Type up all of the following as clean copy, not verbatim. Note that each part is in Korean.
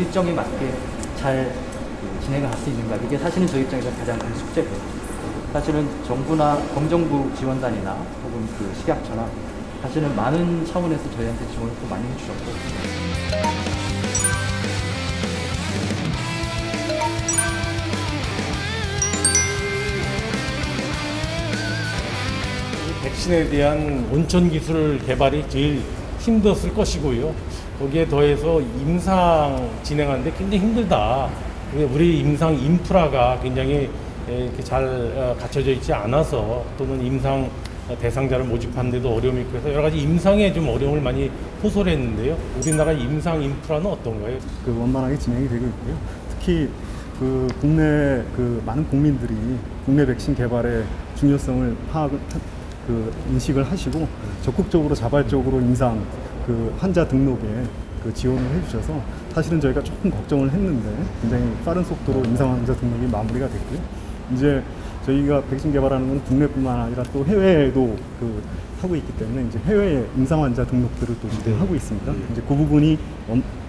일정에 맞게 잘 진행을 할 수 있는가, 이게 사실은 저희 입장에서 가장 큰 숙제고요. 사실은 정부나 검정부 지원단이나 혹은 그 식약처나 사실은 많은 차원에서 저희한테 지원을 또 많이 해주셨고, 백신에 대한 원천 기술 개발이 제일 힘들었을 것이고요. 거기에 더해서 임상 진행하는데 굉장히 힘들다. 우리 임상 인프라가 굉장히 이렇게 잘 갖춰져 있지 않아서, 또는 임상 대상자를 모집하는 데도 어려움이 있고 해서 여러 가지 임상에 좀 어려움을 많이 호소를 했는데요. 우리나라 임상 인프라는 어떤가요? 원만하게 진행이 되고 있고요. 특히 국내 많은 국민들이 국내 백신 개발의 중요성을 인식을 하시고 적극적으로 자발적으로 임상 환자 등록에 지원을 해주셔서 사실은 저희가 조금 걱정을 했는데 굉장히 빠른 속도로 임상 환자 등록이 마무리가 됐고요. 이제 저희가 백신 개발하는 건 국내뿐만 아니라 또 해외에도 하고 있기 때문에 이제 해외 임상 환자 등록들을 또 진행하고 있습니다. 이제 그 부분이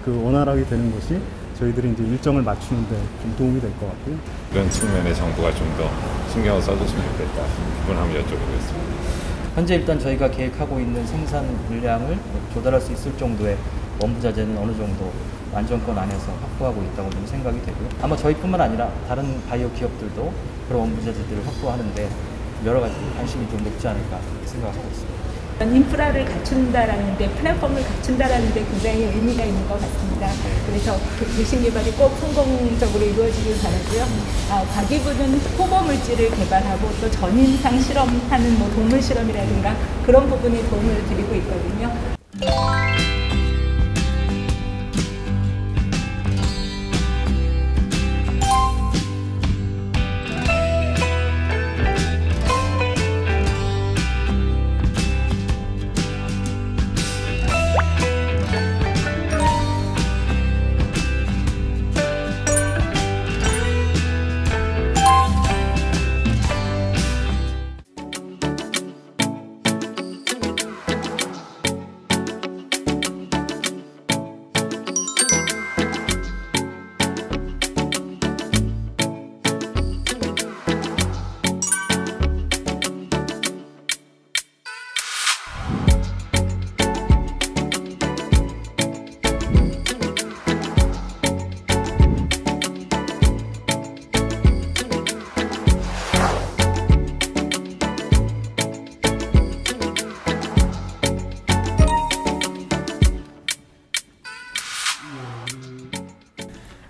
원활하게 되는 것이 저희들이 이제 일정을 맞추는데 좀 도움이 될 것 같고요. 이런 측면에 정부가 좀 더 신경을 써줬으면 좋겠다. 그 부분 한번 여쭤보겠습니다. 현재 일단 저희가 계획하고 있는 생산 물량을 조달할 수 있을 정도의 원부자재는 어느 정도 안정권 안에서 확보하고 있다고 좀 생각이 되고요. 아마 저희뿐만 아니라 다른 바이오 기업들도 그런 원부자재들을 확보하는데 여러 가지 관심이 좀 높지 않을까 생각하고 있습니다. 인프라를 갖춘다라는 데, 플랫폼을 갖춘다라는 데 굉장히 의미가 있는 것 같습니다. 그래서 백신 개발이 꼭 성공적으로 이루어지길 바라고요. 과기부는 후보 물질을 개발하고 또 전임상 실험하는 동물 실험이라든가 그런 부분에 도움을 드리고 있거든요.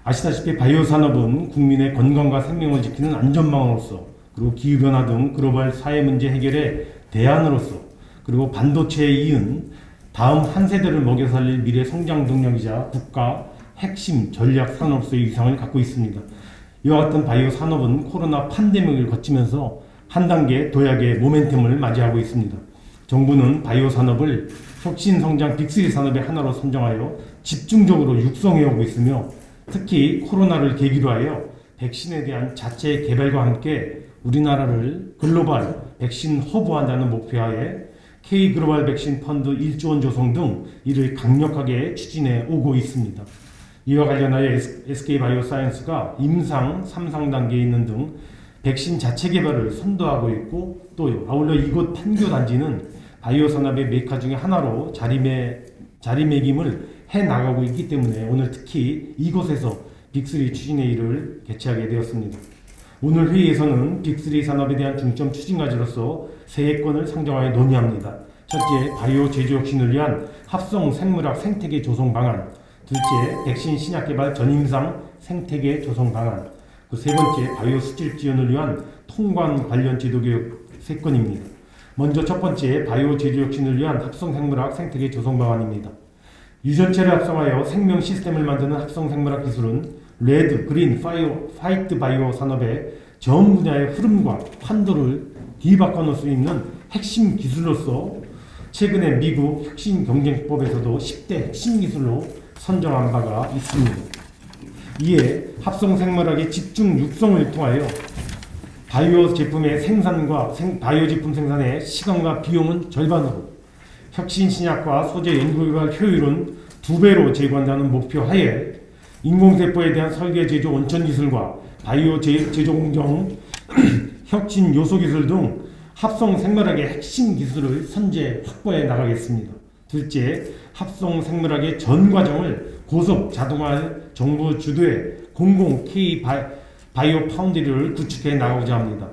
아시다시피 바이오 산업은 국민의 건강과 생명을 지키는 안전망으로서, 그리고 기후변화 등 글로벌 사회 문제 해결의 대안으로서, 그리고 반도체에 이은 다음 한 세대를 먹여 살릴 미래 성장 동력이자 국가 핵심 전략 산업으로서의 위상을 갖고 있습니다. 이와 같은 바이오 산업은 코로나 팬데믹을 거치면서 한 단계 도약의 모멘텀을 맞이하고 있습니다. 정부는 바이오 산업을 혁신 성장 빅3 산업의 하나로 선정하여 집중적으로 육성해 오고 있으며, 특히 코로나를 계기로 하여 백신에 대한 자체 개발과 함께 우리나라를 글로벌 백신 허브화한다는 목표하에 K글로벌 백신 펀드 1조 원 조성 등 이를 강력하게 추진해 오고 있습니다. 이와 관련하여 SK바이오사이언스가 임상 3상 단계에 있는 등 백신 자체 개발을 선도하고 있고, 또 아울러 이곳 판교단지는 바이오 산업의 메카 중에 하나로 자리매김을 해나가고 있기 때문에 오늘 특히 이곳에서 빅3 추진의 일을 개최하게 되었습니다. 오늘 회의에서는 빅3 산업에 대한 중점 추진 과제로서 세 건을 상정하여 논의합니다. 첫째, 바이오 제조 혁신을 위한 합성 생물학 생태계 조성 방안. 둘째, 백신 신약 개발 전임상 생태계 조성 방안. 세 번째, 바이오 수질 지원을 위한 통관 관련 제도 교육 3건입니다. 먼저 첫 번째, 바이오 제조 혁신을 위한 합성 생물학 생태계 조성 방안입니다. 유전체를 합성하여 생명 시스템을 만드는 합성 생물학 기술은 레드, 그린, 화이트 바이오 산업의 전 분야의 흐름과 판도를 뒤바꿔 놓을 수 있는 핵심 기술로서 최근에 미국 혁신경쟁법에서도 10대 핵심 기술로 선정한 바가 있습니다. 이에 합성 생물학의 집중 육성을 통하여 바이오 제품의 생산과 바이오 제품 생산의 시간과 비용은 절반으로, 혁신 신약과 소재 연구개발 효율은 2배로 제고한다는 목표 하에 인공세포에 대한 설계 제조 원천 기술과 바이오 제조 공정 혁신 요소 기술 등 합성 생물학의 핵심 기술을 선제 확보해 나가겠습니다. 둘째, 합성 생물학의 전 과정을 고속 자동화할 정부 주도의 공공 K 바이오 파운드리를 구축해 나가고자 합니다.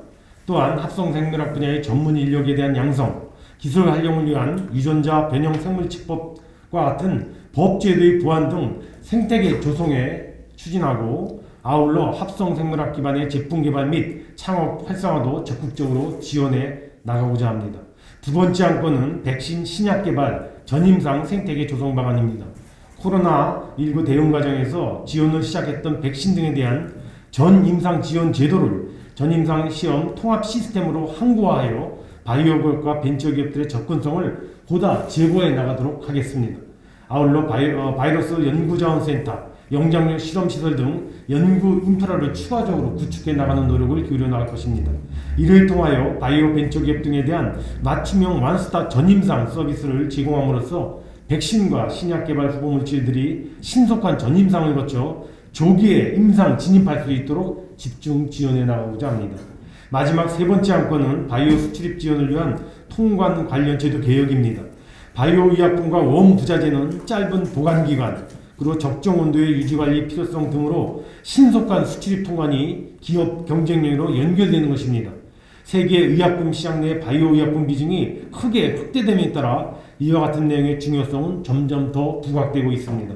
또한 합성 생물학 분야의 전문 인력에 대한 양성, 기술 활용을 위한 유전자 변형 생물치법과 같은 법제도의 보완 등 생태계 조성에 추진하고, 아울러 합성 생물학 기반의 제품 개발 및 창업 활성화도 적극적으로 지원해 나가고자 합니다. 두 번째 안건은 백신 신약 개발 전임상 생태계 조성 방안입니다. 코로나19 대응 과정에서 지원을 시작했던 백신 등에 대한 전임상 지원 제도를 전임상 시험 통합 시스템으로 항구화하여 바이오기업과 벤처기업들의 접근성을 보다 제고해 나가도록 하겠습니다. 아울러 바이러스 연구자원센터, 영장류 실험시설 등 연구 인프라를 추가적으로 구축해 나가는 노력을 기울여 나갈 것입니다. 이를 통하여 바이오 벤처기업 등에 대한 맞춤형 원스톱 전임상 서비스를 제공함으로써 백신과 신약 개발 후보 물질들이 신속한 전임상을 거쳐 조기에 임상 진입할 수 있도록 집중 지원해 나가고자 합니다. 마지막 세 번째 안건은 바이오 수출입 지원을 위한 통관 관련 제도 개혁입니다. 바이오 의약품과 원부자재는 짧은 보관기간, 그리고 적정 온도의 유지관리 필요성 등으로 신속한 수출입 통관이 기업 경쟁력으로 연결되는 것입니다. 세계 의약품 시장 내 바이오 의약품 비중이 크게 확대됨에 따라 이와 같은 내용의 중요성은 점점 더 부각되고 있습니다.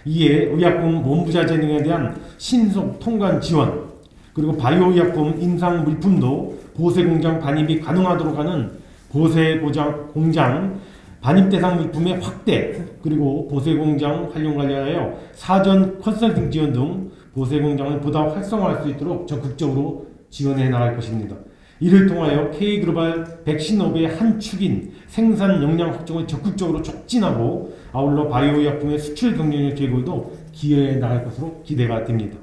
이에 의약품 원부자재 등에 대한 신속 통관 지원, 그리고 바이오 의약품 임상 물품도 보세공장 반입이 가능하도록 하는 보세공장 반입 대상 물품의 확대, 그리고 보세공장 활용 관련하여 사전 컨설팅 지원 등 보세공장을 보다 활성화할 수 있도록 적극적으로 지원해 나갈 것입니다. 이를 통하여 K글로벌 백신업의 한 축인 생산 역량 확정을 적극적으로 촉진하고, 아울러 바이오 의약품의 수출 경쟁력 제고에도 기여해 나갈 것으로 기대가 됩니다.